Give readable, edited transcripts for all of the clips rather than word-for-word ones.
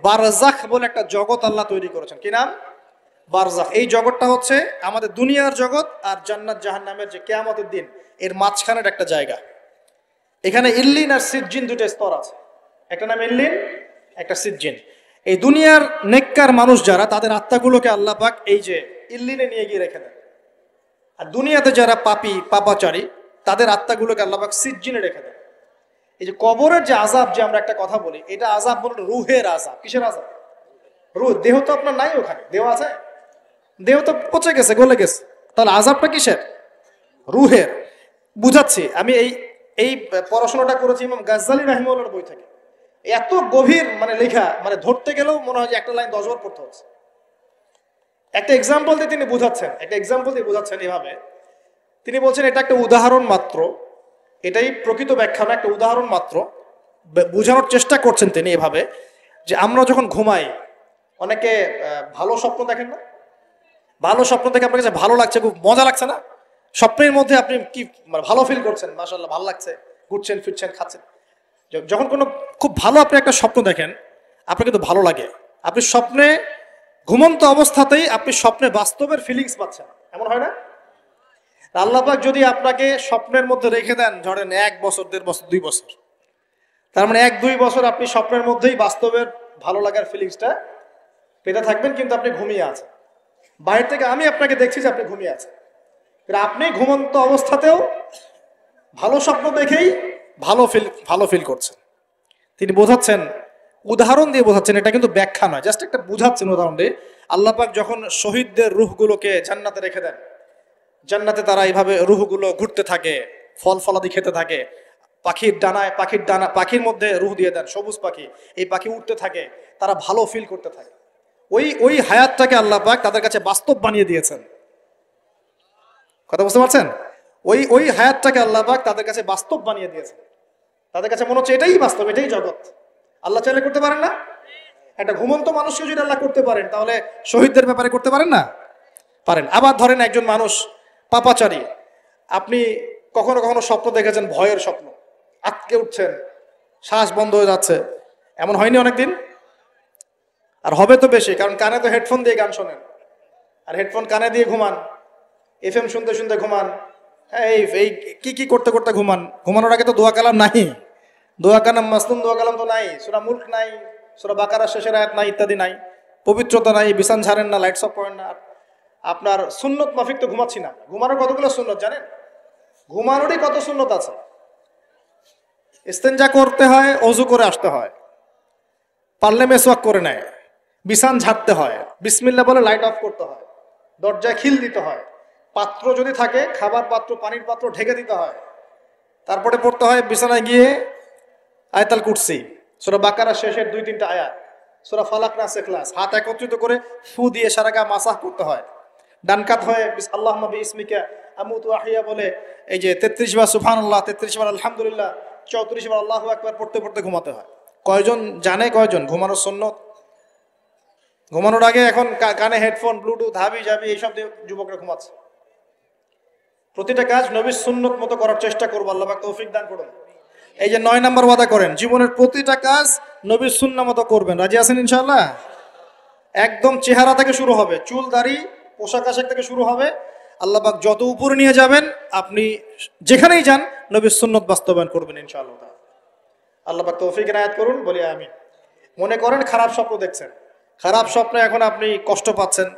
বারজাখ বলে একটা জগৎ আল্লাহ তৈরি করেছেন। কি নাম? বারজাখ। এই জগৎটা হচ্ছে আমাদের দুনিয়ার জগৎ আর জান্নাত জাহান্নামের যে কিয়ামতের দিন এর মাঝখানের একটা জায়গা। এখানে ইল্লিন আর সিজ্জিন দুটো স্তর আছে, একটা নাম ইল্লিন, একটা সিজ্জিন। এই দুনিয়ার নেককার মানুষ যারা, তাদের আত্মাগুলোকে আল্লাহ পাক এই যে ইল্লিনে নিয়ে গিয়ে রেখে দেন। আর দুনিয়াতে যারা পাপী পাপাচারী, তাদের আত্মাগুলোকে আল্লাহ পাক সিজ্জিনে রেখে দেন। এই যে কবরের যে আযাব, যে আমরা একটা কথা বলি, এটা আযাব বলে রুহের আযাব। কিসের আযাব? রুহ। দেহ তো আপনার নাই ওখানে, দেহ আছে? দেহ তো পচে গেছে, গলে গেছে। তাহলে আযাবটা কিসের? রুহের। বুঝাচ্ছি, আমি এই এই পড়াশোনাটা করেছি ইমাম গাজ্জালী রাহিমাহুল্লাহর বই থেকে। এত গভীর মানে লেখা, মানে ধরতে গেলেও মনে হয় যে একটা লাইন 10 বার পড়তে হচ্ছে। একটা এক্সাম্পল দিয়ে তিনি বুঝাচ্ছেন, একটা এক্সাম্পল দিয়ে বুঝাচ্ছেন এভাবে। তিনি বলছেন এটা একটা উদাহরণ মাত্র, এটাই প্রকৃত ব্যাখ্যা না, একটা উদাহরণ মাত্র। বোঝানোর চেষ্টা করছেন তিনি এভাবে যে আমরা যখন ঘুমাই, অনেকে ভালো স্বপ্ন দেখেন না? ভালো স্বপ্ন দেখে আপনার কাছে ভালো লাগছে, খুব মজা লাগছে না? স্বপ্নের মধ্যে আপনি কি মানে ভালো ফিল করছেন, মাশাআল্লাহ ভালো লাগছে, ঘুরছেন ফিরছেন খাচ্ছেন। যখন কোনো খুব ভালো আপনি একটা স্বপ্ন দেখেন, আপনার কিন্তু ভালো লাগে। আপনি স্বপ্নে ঘুমন্ত অবস্থাতেই আপনি স্বপ্নে বাস্তবের ফিলিংস পাচ্ছেন, এমন হয় না? আল্লাহ পাক যদি আপনাকে স্বপ্নের মধ্যে রেখে দেন, ধরেন 1 বছর 1.5 বছর 2 বছর, তার মানে 1-2 বছর আপনি স্বপ্নের মধ্যেই বাস্তবের ভালো লাগার ফিলিংসটা পেতে থাকবেন, কিন্তু আপনি ঘুমিয়ে আছেন। বাইরে থেকে আমি আপনাকে দেখছি যে আপনি ঘুমিয়ে আছেন, আপনি ঘুমন্ত অবস্থাতেও ভালো স্বপ্ন দেখেই ভালো ফিল করছেন। তিনি বোঝাচ্ছেন, উদাহরণ দিয়ে বোঝাচ্ছেন, এটা কিন্তু ব্যাখ্যা নয়, জাস্ট একটা বুঝাচ্ছেন উদাহরণ দিয়ে। আল্লাহ পাক যখন শহীদদের রূহগুলোকে জান্নাতে রেখে দেন, জান্নাতে তারা এইভাবে রূহগুলো ঘুরতে থাকে, ফল ফলাদি খেতে থাকে, পাখির মধ্যে রূহ দিয়ে দেন, সবুজ পাখি, এই পাখি উঠতে থাকে, তারা ভালো ফিল করতে থাকে। ওই হায়াতটাকে আল্লাহ পাক তাদের কাছে বাস্তব বানিয়ে দিয়েছেন। কথা বুঝতে পারছেন? ওই হায়াতটাকে আল্লাহ পাক তাদের কাছে বাস্তব বানিয়ে দিয়েছেন। তাদের কাছে মনে হচ্ছে এটাই বাস্তব, এটাই জগৎ। আল্লাহ চাইলে করতে পারেন না? একটা ঘুমন্ত মানুষকে যদি আল্লাহ করতে পারেন, তাহলে শহীদদের ব্যাপারে করতে পারেন না? পারেন। আবার ধরেন একজন মানুষ পাপাচারী, আপনি কখনো কখনো স্বপ্ন দেখেছেন, ভয়ের স্বপ্ন, আটকে উঠছেন, শ্বাস বন্ধ হয়ে যাচ্ছে, এমন হয়নি অনেকদিন? আর হবে তো বেশি, কারণ কানে তো হেডফোন দিয়ে গান শোনেন, আর হেডফোন কানে দিয়ে ঘুমান, FM শুনতে শুনতে ঘুমান, এই কি করতে করতে ঘুমান। ঘুমানোর আগে তো দোয়া কালাম নাই, দোয়া কালাম মাসলুম দোয়া কালাম তো নাই, সূরা মুলক নাই, সূরা বাকারা শেষের আয়াত নাই, ইত্যাদি নাই, পবিত্রতা নাই, বিছান ছাড়েন না, লাইটস অফ করেন না। আপনার সুন্নত মাফিক তো ঘুমাচ্ছি না। ঘুমানোর কতগুলো সুন্নত জানেন? ঘুমানোরই কত সুন্নত আছে। ইস্তেঞ্জা করতে হয়, অজু করে আসতে হয়, পারলে মেসওয়াক করে নেয়, বিছান ঝাড়তে হয়, বিসমিল্লাহ বলে লাইট অফ করতে হয়, দরজায় খিল দিতে হয়, পাত্র যদি থাকে খাবার পাত্র, পানির পাত্র ঢেকে দিতে হয়, তারপরে পড়তে হয় বিছানায় গিয়ে আয়াতুল কুরসি, সূরা বাকারা শেষের 2-3টা আয়াত, সূরা ফালাক নাস ইখলাস, হাত একত্রিত করে ফু দিয়ে সারা গা মাসাহ করতে হয়। ডান কাত হয়ে আল্লাহুম্মা বিইসমিকা আমুতু আহইয়া বলে এই যে 33 বার সুবহানাল্লাহ, 33 বার আলহামদুলিল্লাহ, 34 বার আল্লাহু আকবার পড়তে পড়তে ঘুমাতে হয়। কয়জন জানে? কয়জন ঘুমানোর সুন্নত? ঘুমানোর আগে এখন কানে হেডফোন, ব্লুটুথ, হাবি জাবি এইসব দিয়ে যুবকরা ঘুমাচ্ছে। প্রতিটা কাজ নবীর সুন্নত মতো করার চেষ্টা করবো, আল্লাহ পাক তৌফিক দান করুন। এই যে 9 নম্বর ওয়াদা করেন, জীবনের প্রতিটা কাজ নবীর সুন্নাহ মতো করবেন। রাজি আছেন ইনশাআল্লাহ? একদম চেহারা থেকে শুরু হবে, চুল দাড়ি পোশাক আশাক থেকে শুরু হবে। আল্লাহ পাক যত উপরে নিয়ে যাবেন, আপনি যেখানেই যান নবীর সুন্নত বাস্তবায়ন করবেন ইনশাআল্লাহ। আল্লাহ পাক তৌফিক এনায়েত করুন, বলি আমিন। মনে করেন খারাপ স্বপ্ন দেখছেন, খারাপ স্বপ্নে এখন আপনি কষ্ট পাচ্ছেন,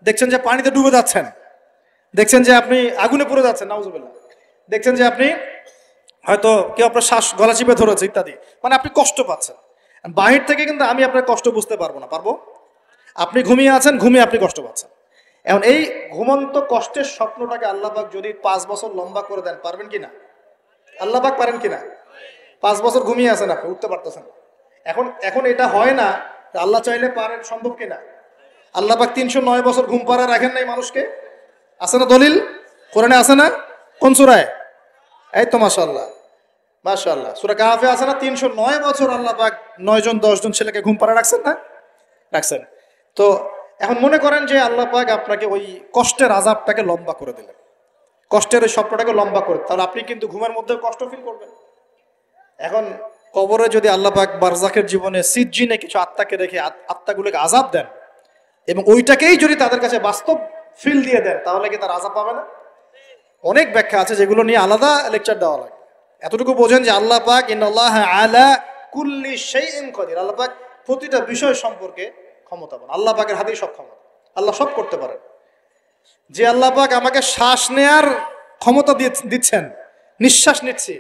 দেখছেন যে পানিতে ডুবে যাচ্ছেন, দেখছেন যে আপনি আগুনে পুড়ে যাচ্ছেন, নাউজুবিল্লাহ, দেখছেন যে আপনি হয়তো কেউ আপনার শ্বাস গলা চিপে ধরেছে ইত্যাদি, মানে আপনি কষ্ট পাচ্ছেন। বাহির থেকে কিন্তু আমি আপনার কষ্ট বুঝতে পারবো না, পারবো? আপনি ঘুমিয়ে আছেন, ঘুমিয়ে আপনি কষ্ট পাচ্ছেন। এখন এই ঘুমন্ত কষ্টের স্বপ্নটাকে আল্লাহ পাক যদি 5 বছর লম্বা করে দেন, পারবেন কিনা? আল্লাহ পাক পারেন কিনা? 5 বছর ঘুমিয়ে আছেন আপনি, উঠতে পারতেছেন। এখন এটা হয় না, আল্লাহ চাইলে পারেন, সম্ভব কিনা? আল্লাহ পাক 309 বছর ঘুম পাড়া রাখেন নাই মানুষকে? আছে না দলিল? কোরআনে আছে না? কোন সূরায়? এই তো মাশাআল্লাহ, মাশাআল্লাহ, সূরা কাহফে আছে না? 309 বছর আল্লাহ পাক 9 জন 10 জন ছেলেকে ঘুম পাড়া রাখছেন না? রাখছেন। তো এখন মনে করেন যে আল্লাহ পাক আপনাকে ওই কষ্টের আযাবটাকে লম্বা করে দিলেন, কষ্টের ওই স্বপ্নটাকে লম্বা করে, তাহলে আপনি কিন্তু ঘুমের মধ্যে কষ্ট ফিল করবেন। এখন কবরে যদি আল্লাহ পাক বারজাখের জীবনে সিজ্জিনে কিছু আত্মাকে রেখে আত্মাগুলোকে আযাব দেন এবং ওইটাকেই যদি তাদের কাছে বাস্তব ফিল দিয়ে দেন, তাহলে কি তার আযাব পাবে না? অনেক ব্যাখ্যা আছে যেগুলো নিয়ে আলাদা লেকচার দেওয়া লাগে। এতটুকু বোঝেন যে আল্লাহ পাক ইন্নাল্লাহ আলা কুল্লি শাইইন কাদির, আল্লাহ পাক প্রতিটা বিষয় সম্পর্কে ক্ষমতাবান। আল্লাহ পাকের হাতেই সব ক্ষমতা, আল্লাহ সব করতে পারেন। যে আল্লাহ পাক আমাকে শ্বাস নেয়ার ক্ষমতা দিচ্ছেন, নিঃশ্বাস নিচ্ছি,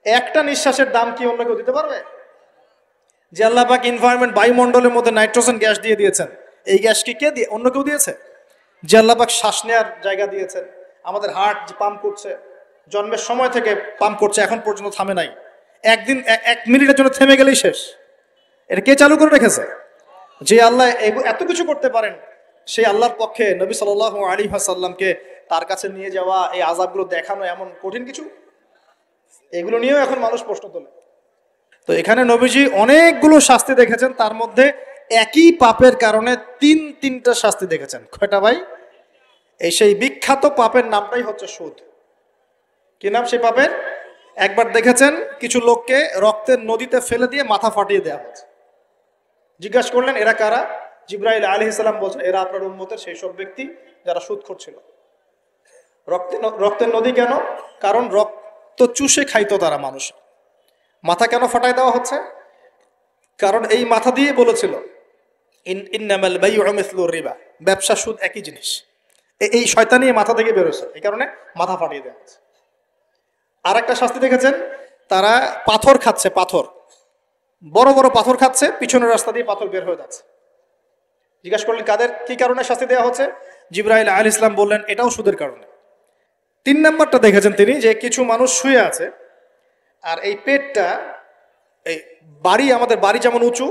একটা নিঃশ্বাসের দাম কি অন্য কেউ দিতে পারবে? যে আল্লাহ পাক এনভায়রনমেন্ট বায়ুমণ্ডলের মধ্যে নাইট্রোজেন গ্যাস দিয়ে দিয়েছেন, এই গ্যাস কি কে দিয়ে অন্য কেউ দিয়েছে? যে আল্লাহ পাক শ্বাস নেয়ার জায়গা দিয়েছেন, আমাদের হার্ট যে পাম্প করছে, জন্মের সময় থেকে পাম্প করছে, এখন পর্যন্ত থামে নাই। একদিন 1 মিনিটের জন্য থেমে গেলেই শেষ। এটা কে চালু করে রেখেছে? যে আল্লাহ এত কিছু করতে পারেন, সেই আল্লাহর পক্ষে নবী সাল্লাল্লাহু আলাইহি ওয়াসাল্লামকে তার কাছে নিয়ে যাওয়া, এই আযাবগুলো দেখানো এমন কঠিন কিছু? এগুলো নিয়েও এখন মানুষ প্রশ্ন তোলে। তো এখানে নবীজি অনেকগুলো শাস্তি দেখেছেন, তার মধ্যে একই পাপের কারণে তিনটা শাস্তি দেখেছেন। কয়টা ভাই? এই সেই বিখ্যাত পাপের নামটাই হচ্ছে সুদ। কি নাম সেই পাপের? একবার দেখেছেন কিছু লোককে রক্তের নদীতে ফেলে দিয়ে মাথা ফাটিয়ে দেওয়া হচ্ছে। জিজ্ঞাসা করলেন এরা কারা? জিবরাইল আলাইহিস সালাম বলছেন এরা আপনার উম্মতের সেই সব ব্যক্তি যারা সুদখোর ছিল। রক্তের নদী কেন? কারণ রক্ত চুষে খাইতো তারা মানুষ। মাথা কেন ফাটাই দেওয়া হচ্ছে? কারণ এই মাথা দিয়ে বলেছিল ইন্নামাল বাইউ মিসলুর রিবা, ব্যবসা সুদ একই জিনিস। এই শয়তানি মাথা থেকে বেরোছে, এই কারণে মাথা ফাটিয়ে দেওয়া হচ্ছে। আর একটা শাস্তি দেখেছেন, তারা পাথর খাচ্ছে, পাথর, বড় বড় পাথর খাচ্ছে, পিছনের রাস্তা দিয়ে পাথর বের হয়ে যাচ্ছে। জিজ্ঞাসা করলেন কাদের কি কারণে শাস্তি দেওয়া হচ্ছে? জিবরাইল আলাইহিস সালাম বললেন এটাও সুদের কারণে। 3 নাম্বারটা দেখেছেন তিনি, যে কিছু মানুষ শুয়ে আছে আর এই পেটটা, এই বাড়ি, আমাদের বাড়ি যেমন উঁচু,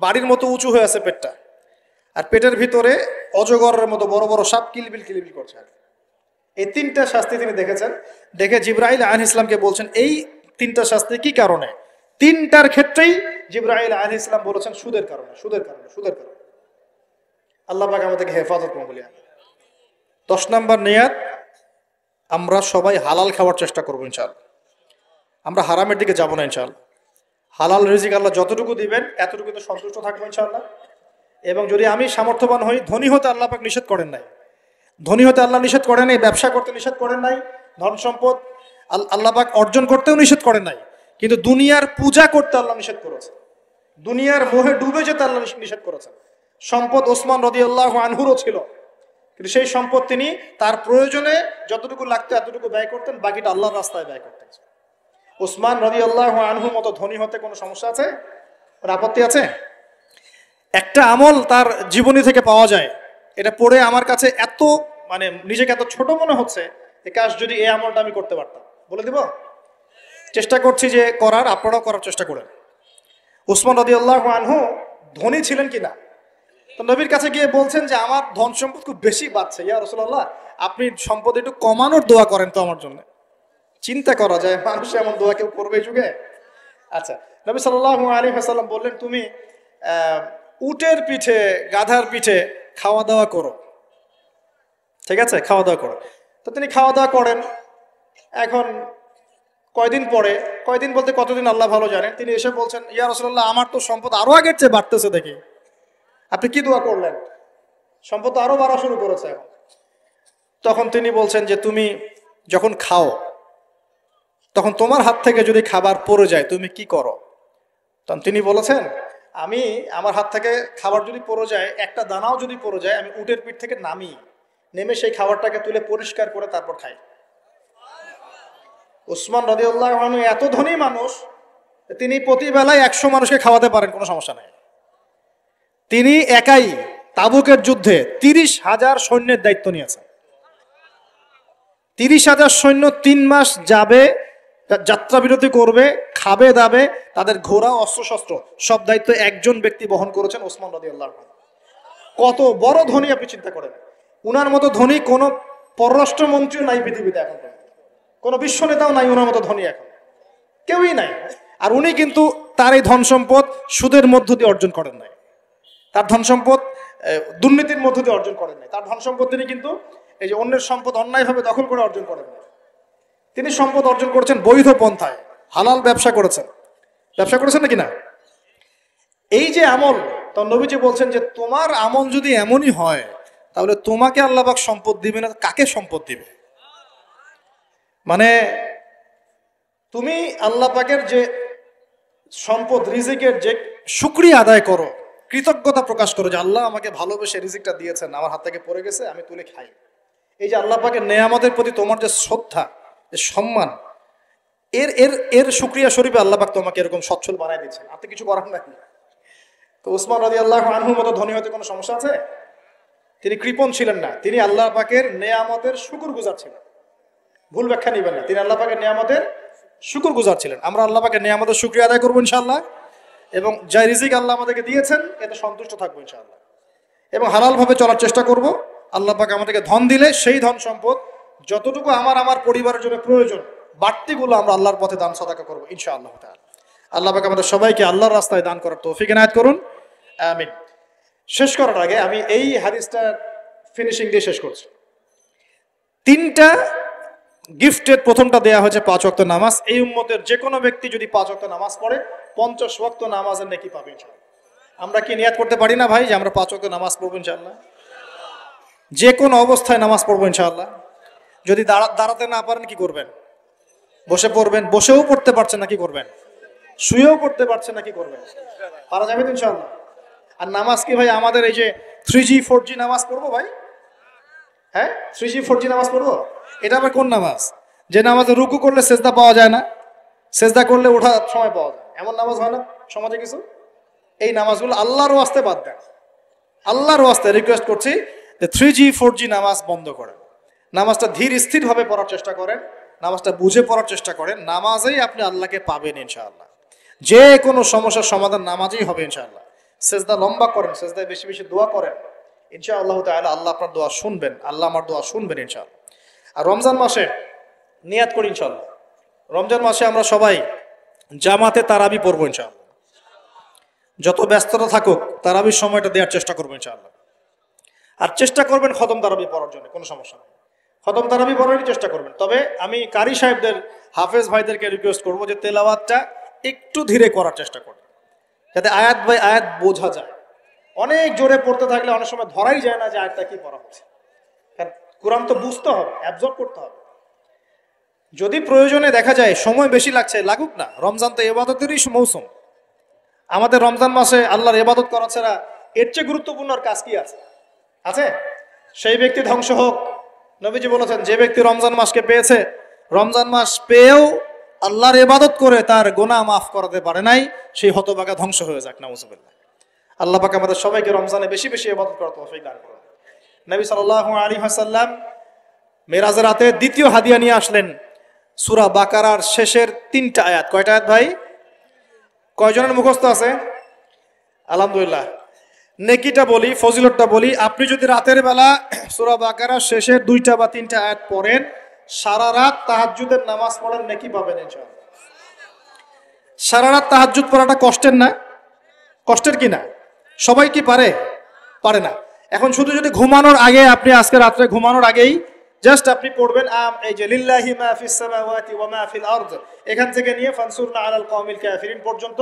বাড়ির মতো উঁচু হয়ে আছে পেটটা, আর পেটের ভিতরে অজগরের মতো বড় বড় সাপ কিলবিল কিলবিল করছে। এই 3টা শাস্তি তিনি দেখেছেন। দেখে জিবরাইল আলাইহিস সালামকে বলছেন এই 3টা শাস্তি কি কারণে? 3টার ক্ষেত্রেই জিবরাইল আলাইহিস সালাম বলেছেন সুদের কারণে, সুদের কারণে, সুদের কারণে। আল্লাহ পাক আমাদেরকে হেফাজত করুন বলি। 10 নাম্বার নিয়াত, আমরা সবাই হালাল খাওয়ার চেষ্টা করবো ইনশাআল্লাহ। আমরা হারামের দিকে যাব না ইনশাআল্লাহ। হালাল রিজিক আল্লাহ যতটুকু দিবেন এতটুকুতে সন্তুষ্ট থাকবো ইনশাআল্লাহ। এবং যদি আমি সামর্থ্যবান হই, ধনী হতে আল্লাহ পাক নিষেধ করেন নাই, ধনী হতে আল্লাহ নিষেধ করেন নাই, ব্যবসা করতে নিষেধ করেন নাই, ধন সম্পদ আল্লাহ পাক অর্জন করতেও নিষেধ করেন নাই, কিন্তু দুনিয়ার পূজা করতে আল্লাহ নিষেধ করেছে, দুনিয়ার মোহে ডুবে যেতে আল্লাহ নিষেধ করেছেন। সম্পদ ওসমান রাদিয়াল্লাহু আনহুরও ছিল, কিন্তু সেই সম্পদ তিনি তার প্রয়োজনে যতটুকু লাগতো এতটুকু ব্যয় করতেন, বাকিটা আল্লাহর রাস্তায় ব্যয় করতেন। ওসমান রাদিয়াল্লাহু আনহু মতো ধনী হতে কোনো সমস্যা আছে? আপত্তি আছে? একটা আমল তার জীবনী থেকে পাওয়া যায়, এটা পড়ে আমার কাছে এত নিজেকে এত ছোট মনে হচ্ছে যে কাশ যদি এই আমলটা আমি করতে পারতাম। বলে দিব? চেষ্টা করছি যে করার, আপনারাও করার চেষ্টা করেন। ওসমান রাদিয়াল্লাহু আনহু ধনী ছিলেন কিনা, তো নবীর কাছে গিয়ে বলছেন যে আমার ধন সম্পদ খুব বেশি বাড়ছে, ইয়া রাসূলুল্লাহ আপনি সম্পদ একটু কমানোর দোয়া করেন তো আমার জন্য। চিন্তা করা যায় মানুষ এমন দোয়া কেউ করবে এই যুগে? আচ্ছা, নবী সাল্লাল্লাহু আলাইহি ওয়াসাল্লাম বললেন তুমি উটের পিঠে, গাধার পিঠে খাওয়া দাওয়া করো, ঠিক আছে, খাওয়া দাওয়া করো। তো তিনি খাওয়া দাওয়া করেন। এখন কয়দিন পরে, কয়দিন বলতে কতদিন আল্লাহ ভালো জানেন, তিনি এসে বলছেন ইয়া রাসূলুল্লাহ আমার তো সম্পদ আরো আগের চেয়ে বাড়তেছে, দেখি আপনি কি দোয়া করলেন? সম্পদ তো আরো বাড়া শুরু করেছে এখন। তখন তিনি বলছেন যে তুমি যখন খাও তখন তোমার হাত থেকে যদি খাবার পড়ে যায় তুমি কি করো? তখন তিনি বলেছেন আমি, আমার হাত থেকে খাবার যদি পড়ে যায়, একটা দানাও যদি পড়ে যায়, আমি উটের পিঠ থেকে নেমে সেই খাবারটাকে তুলে পরিষ্কার করে তারপর খাই। উসমান রাদিয়াল্লাহু আনহু এত ধনী মানুষ, তিনি প্রতি বেলায় 100 মানুষকে খাওয়াতে পারেন, কোনো সমস্যা নাই। তিনি একাই তাবুকের যুদ্ধে 30,000 সৈন্যের দায়িত্ব নিয়েছেন। 30,000 সৈন্য 3 মাস যাবে, যাত্রা বিরতি করবে, খাবে দাবে, তাদের ঘোড়া অস্ত্রশস্ত্র সব দায়িত্ব একজন ব্যক্তি বহন করেছেন, ওসমান রাদিয়াল্লাহু আনহু। কত বড় ধনী আপনি চিন্তা করেন। উনার মতো ধনী কোনো পররাষ্ট্রমন্ত্রীও নাই পৃথিবীতে, এখন কোনো বিশ্ব নেতাও নাই উনার মতো ধনী, এখন কেউই নাই। আর উনি কিন্তু তার এই ধন সম্পদ সুদের মধ্য দিয়ে অর্জন করেন নাই, তার ধন সম্পদ দুর্নীতির মধ্য দিয়ে অর্জন করেন নাই। তার ধন সম্পদ তিনি কিন্তু এই যে অন্যের সম্পদ অন্যায়ভাবে দখল করে অর্জন করেন নাই। তিনি সম্পদ অর্জন করেছেন বৈধ পন্থায়, হালাল ব্যবসা করেছেন। ব্যবসা করেছেন নাকি না? এই যে আমল, তো নবীজি বলছেন যে তোমার আমল যদি এমনই হয় তাহলে তোমাকে আল্লাহ পাক সম্পদ দিবে না, কাকে সম্পদ দিবে? মানে তুমি আল্লাহ পাকের যে সম্পদ রিজিকের যে শুকরিয়া আদায় করো, কৃতজ্ঞতা প্রকাশ করো যে আল্লাহ আমাকে ভালোবেসে রিজিকটা দিয়েছেন, আমার হাত থেকে পড়ে গেছে, আমি তুলে খাই। এই যে আল্লাহ পাকের নেয়ামতের প্রতি তোমার যে শ্রদ্ধা, যে সম্মান, এর এর এর শুকরিয়া স্বরূপে আল্লাহ পাক তোমাকে এরকম সচ্ছল বানাই দিচ্ছেন, আপনি কিছু করার নাই। তো উসমান রাদিয়াল্লাহু আনহুর মতো ধনী হতে কোনো সমস্যা আছে? তিনি কৃপণ ছিলেন না, তিনি আল্লাহ পাকের নেয়ামতের শুকরগুজার ছিলেন। ভুল ব্যাখ্যা নেবেন না, তিনি আল্লাহ পাকের নেয়ামতের শুকরগুজার ছিলেন। আমরা আল্লাহ পাকের নেয়ামতের শুকরিয়া আদায় করবো ইনশাআল্লাহ, এবং যা রিজিক আল্লাহ আমাদেরকে দিয়েছেন এতে সন্তুষ্ট থাকবো ইনশাআল্লাহ, এবং হালালভাবে চলার চেষ্টা করব। আল্লাহ পাক আমাদেরকে ধন দিলে সেই ধন সম্পদ যতটুকু আমার পরিবারের জন্য প্রয়োজন, বাড়তিগুলো আমরা আল্লাহর পথে দান সাদাকা করবো ইনশাআল্লাহ তাআলা। আল্লাহ পাক আমাদের সবাইকে আল্লাহর রাস্তায় দান করার তৌফিক এনায়েত করুন, আমিন। শেষ করার আগে আমি এই হাদিসটা ফিনিশিং দিয়ে শেষ করছি। 3টা গিফটের প্রথমটা দেয়া হয়েছে 5 ওয়াক্ত নামাজ। এই উম্মতের যে কোনো ব্যক্তি যদি 5 ওয়াক্ত নামাজ পড়ে 50 ওয়াক্ত নামাজের নেকি পাবে ইনশাআল্লাহ। আমরা কি নিয়াত করতে পারি না ভাই যে আমরা 5 ওয়াক্ত নামাজ পড়বো ইনশাআল্লাহ? যে কোনো অবস্থায় নামাজ পড়বো ইনশাআল্লাহ। যদি দাঁড়াতে না পারেন কি করবেন? বসে পড়বেন। বসেও পড়তে পারছেন না কি করবেন? শুয়েও পড়তে পারছেন না কি করবেন? পারা যাবে তো ইনশাআল্লাহ। আর নামাজ কি ভাই আমাদের এই যে 3G 4G নামাজ পড়বো ভাই? হ্যাঁ, 3G 4G নামাজ পড়বো? এটা আবার কোন নামাজ যে নামাজে রুকু করলে সেজদা পাওয়া যায় না, সেজদা করলে ওঠার সময় পাওয়া যায়, এমন নামাজ হয় না সমাজে কিছু? এই নামাজগুলো আল্লাহর ওয়াস্তে বাদ দেন। আল্লাহর ওয়াস্তে রিকোয়েস্ট করছি যে 3G 4G নামাজ বন্ধ করেন। নামাজটা ধীর স্থিরভাবে পড়ার চেষ্টা করেন, নামাজটা বুঝে পড়ার চেষ্টা করেন। নামাজেই আপনি আল্লাহকে পাবেন ইনশাআল্লাহ। যে কোনো সমস্যার সমাধান নামাজেই হবে ইনশাআল্লাহ। সেজদা লম্বা করেন, সেজদায় বেশি বেশি দোয়া করেন, ইনশাআল্লাহ তাআলা আল্লাহ আপনার দোয়া শুনবেন, আল্লাহ আমার দোয়া শুনবেন ইনশাআল্লাহ। আর রমজান মাসে নিয়াত করি ইনশাআল্লাহ, রমজান মাসে আমরা সবাই জামাতে তারাবি পড়বো ইনশাআল্লাহ। যত ব্যস্ততা থাকুক তারাবির সময়টা দেওয়ার চেষ্টা করবো ইনশাআল্লাহ। আর চেষ্টা করবেন খতম তারাবি পড়ার জন্য, কোনো সমস্যা নেই, খতম তারাবি পড়ারই চেষ্টা করবেন। তবে আমি কারি সাহেবদের, হাফেজ ভাইদেরকে রিকোয়েস্ট করবো যে তেলাওয়াতটা একটু ধীরে করার চেষ্টা করবেন, যাতে আয়াত বাই আয়াত বোঝা যায়। অনেক জোরে পড়তে থাকলে অনেক সময় ধরাই যায় না যে আয়াতটা কি পড়া হচ্ছে। কারণ কোরআন তো বুঝতে হবে, অ্যাবজর্ব করতে হবে। যদি প্রয়োজনে দেখা যায় সময় বেশি লাগছে, লাগুক না, রমজান তো ইবাদতেরই মৌসুম। আমাদের রমজান মাসে আল্লাহর ইবাদত করা ছাড়া এর চেয়ে গুরুত্বপূর্ণ আর কাজ কি আছে? আছে? সেই ব্যক্তি ধ্বংস হোক। নবীজি বলেছেন যে ব্যক্তি রমজান মাসকে পেয়েছে, রমজান মাস পেয়েও আল্লাহর ইবাদত করে তার গুনাহ মাফ করাতে পারে নাই, সেই হতভাগা ধ্বংস হয়ে যাক, নাউজুবিল্লাহ। আল্লাহ পাক আমাদের সবাইকে রমজানে বেশি বেশি ইবাদত করার তৌফিক দান করুন। নবী সাল্লাল্লাহু আলাইহি ওয়াসাল্লাম মেরাজের রাতে দ্বিতীয় হাদিয়া নিয়ে আসলেন, সূরা বাকারার শেষের 3টা আয়াত। কয়টা আয়াত ভাই? কয়জনের মুখস্থ আছে? আলহামদুলিল্লাহ। নেকিটা বলি, ফজিলতটা বলি। আপনি যদি রাতের বেলা সূরা বাকারার শেষের 2টা বা 3টা আয়াত পড়েন, সারা রাত তাহাজ্জুদের নামাজ পড়েন, নেকি পাবেন ইনশাআল্লাহ। সারা রাত তাহাজ্জুদ পড়াটা কষ্টের না? কষ্টের কি না? সবাই কি পারে? পারে না। এখন শুধু যদি ঘুমানোর আগে, আপনি আজকে রাত্রে ঘুমানোর আগেই জাস্ট আপনি পড়বেন এই যে লিল্লাহি মা ফিস সামাওয়াতি ওয়া মা ফিল আরদ, এখান থেকে নিয়ে ফানসুরনা আলাল কওমিল কাফিরিন পর্যন্ত,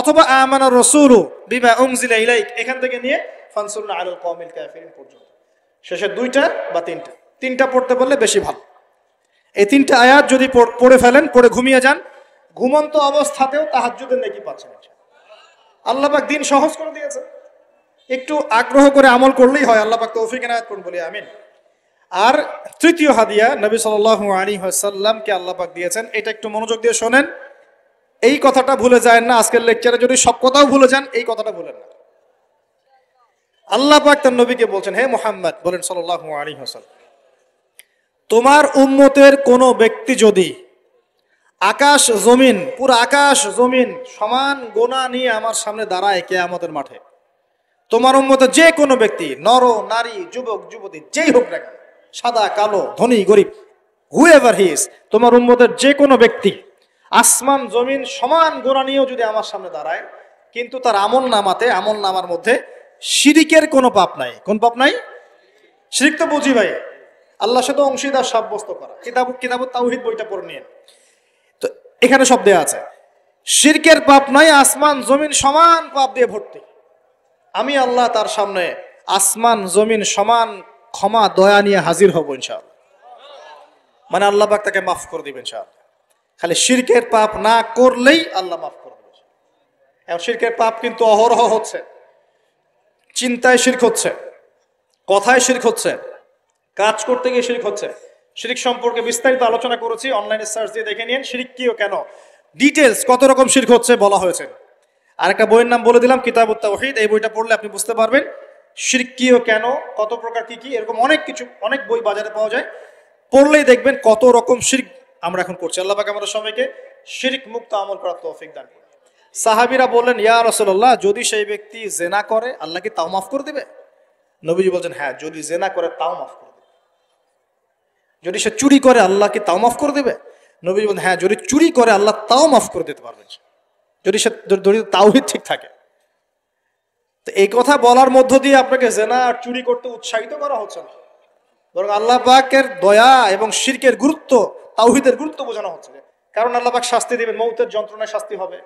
অথবা আমানার রাসূলু বিমা উনজিলা ইলাইক, এখান থেকে নিয়ে ফানসুরনা আলাল কওমিল কাফিরিন পর্যন্ত, শেষের 2টা বা 3টা পড়তে পারলে বেশি ভালো। এই 3টা আয়াত যদি পড়ে ফেলেন, পড়ে ঘুমিয়ে যান, ঘুমন্ত অবস্থাতেও তাহাজ্জুদের নেকি পাচ্ছেন। আল্লাহ পাক দিন সহজ করে দিয়েছে, একটু আগ্রহ করে আমল করলেই হয়। আল্লাহ পাক তৌফিক এনায়েত করুন, বলি আমিন। আর তৃতীয় হাদিয়া নবী সাল্লাল্লাহু আলাইহি ওয়াসাল্লামকে আল্লাহ পাক দিয়েছেন, এটা একটু মনোযোগ দিয়ে শোনেন। এই কথাটা ভুলে যায় না, আজকের লেকচারে যদি সব কথাও ভুলে যান, এই কথাটা ভুলেন না। আল্লাহ পাক তার নবীকে বলছেন, হে মুহাম্মদ, বলেন সাল্লাল্লাহু আলাইহি ওয়াসাল্লাম, তোমার উম্মতের কোনো ব্যক্তি যদি আকাশ জমিন, পুরো আকাশ জমিন সমান গোনা নিয়ে আমার সামনে দাঁড়ায় কিয়ামতের মাঠে, তোমার উম্মতের যে কোনো ব্যক্তি, নর নারী, যুবক যুবতী, যেই হোক না কেন, সাদা কালো, ধনী গরিব, হুএভার হি ইজ, তোমার উম্মতের যে কোনো ব্যক্তি আসমান জমিন সমান গোনা নিয়েও যদি আমার সামনে দাঁড়ায়, কিন্তু তার আমল নামার মধ্যে শিরিকের কোনো পাপ নাই। কোন পাপ নাই? শিরিক তো বুঝি ভাই, আল্লাহর সাথে অংশীদার সাব্যস্ত করা। কিতাব তাওহীদ বইটা পড়ে নিয়ে, তো এখানে সব দেয়া আছে। শিরকের পাপ নয়, আসমান জমিন সমান পাপ দিয়ে ভর্তি। আমি আল্লাহ তার সামনে আসমান জমিন সমান ক্ষমা দয়া নিয়ে হাজির হব ইনশাআল্লাহ। মানে আল্লাহ পাক তাকে মাফ করে দিবেন ইনশাআল্লাহ। খালি শিরকের পাপ না করলেই আল্লাহ মাফ করে দিবেন। এখন শিরকের পাপ কিন্তু অহরহ হচ্ছে। চিন্তায় শিরক হচ্ছে, কথায় শিরক হচ্ছে, কাজ করতে গিয়ে শিরক হচ্ছে। শিরক সম্পর্কে বিস্তারিত আলোচনা করেছি, অনলাইনে সার্চ দিয়ে দেখে নিন শিরক কি ও কেন, ডিটেলস কত রকম শিরক হচ্ছে বলা হয়েছে। আর একটা বইয়ের নাম বলে দিলাম, কিতাবুত তাওহীদ। এই বইটা পড়লে আপনি বুঝতে পারবেন শিরক কি ও কেন, কত প্রকার কি কি, এরকম অনেক কিছু, অনেক বই বাজারে পাওয়া যায়। পড়লেই দেখবেন কত রকম শিরক আমরা এখন করছি। আল্লাহ পাক আমাদের সবাইকে শিরক মুক্ত আমল করার তৌফিক দান করুন। সাহাবীরা বললেন, ইয়া রাসূলুল্লাহ, যদি সেই ব্যক্তি জেনা করে আল্লাহ কি তাও মাফ করে দিবে? নবীজি বলছেন, হ্যাঁ, যদি জেনা করে তাও মাফ করে দেবে। যদি সে চুরি করে আল্লাহ কি তাও মাফ করে দেবে? নবীজি বলছেন, হ্যাঁ, যদি চুরি করে আল্লাহ তাও মাফ করে দিতে পারবেন, যদি সে তাওহীদ ঠিক থাকে। তো এই কথা বলার মধ্য দিয়ে আপনাকে জেনা আর চুরি করতে উৎসাহিত করা হচ্ছে না, বরং আল্লাহ পাকের দয়া এবং শিরকের গুরুত্ব, তাওহীদের গুরুত্ব বোঝানো হচ্ছে। কারণ আল্লাহ পাক শাস্তি দিবেন, মৌতের যন্ত্রণায় শাস্তি হবে,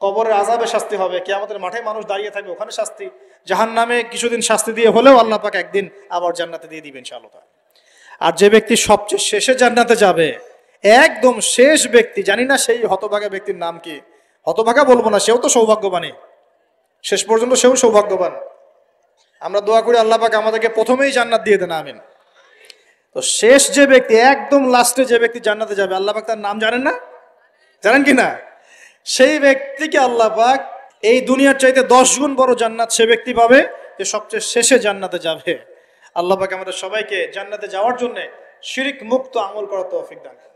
কবরের আযাবে শাস্তি হবে, কিয়ামতের মাঠে মানুষ দাঁড়িয়ে থাকবে, ওখানে শাস্তি, জাহান্নামে কিছুদিন শাস্তি দিয়ে হলেও আল্লাহ পাক একদিন আবার জান্নাতে দিয়ে দিবেন ইনশাআল্লাহ। আর যে ব্যক্তি সবচেয়ে শেষে জান্নাতে যাবে, একদম শেষ ব্যক্তি, জানি না সেই হতভাগা ব্যক্তির নাম কি, হতভাগা বলবো না, সেও তো সৌভাগ্যবানই, শেষ পর্যন্ত সেও সৌভাগ্যবান। আমরা দোয়া করি আল্লাহ পাক আমাদেরকে প্রথমেই জান্নাত দিয়ে দেন, আমিন। তো শেষ যে ব্যক্তি, একদম লাস্টে যে ব্যক্তি জান্নাতে যাবে, আল্লাহ পাক তার নাম জানেন না? জানেন কি না? সেই ব্যক্তিকে আল্লাহ পাক এই দুনিয়ার চাইতে 10 গুণ বড় জান্নাত সে ব্যক্তি পাবে যে সবচেয়ে শেষে জান্নাতে যাবে। আল্লাহ পাক আমাদের সবাইকে জান্নাতে যাওয়ার জন্য শিরক মুক্ত আমল করার তৌফিক দান করুন।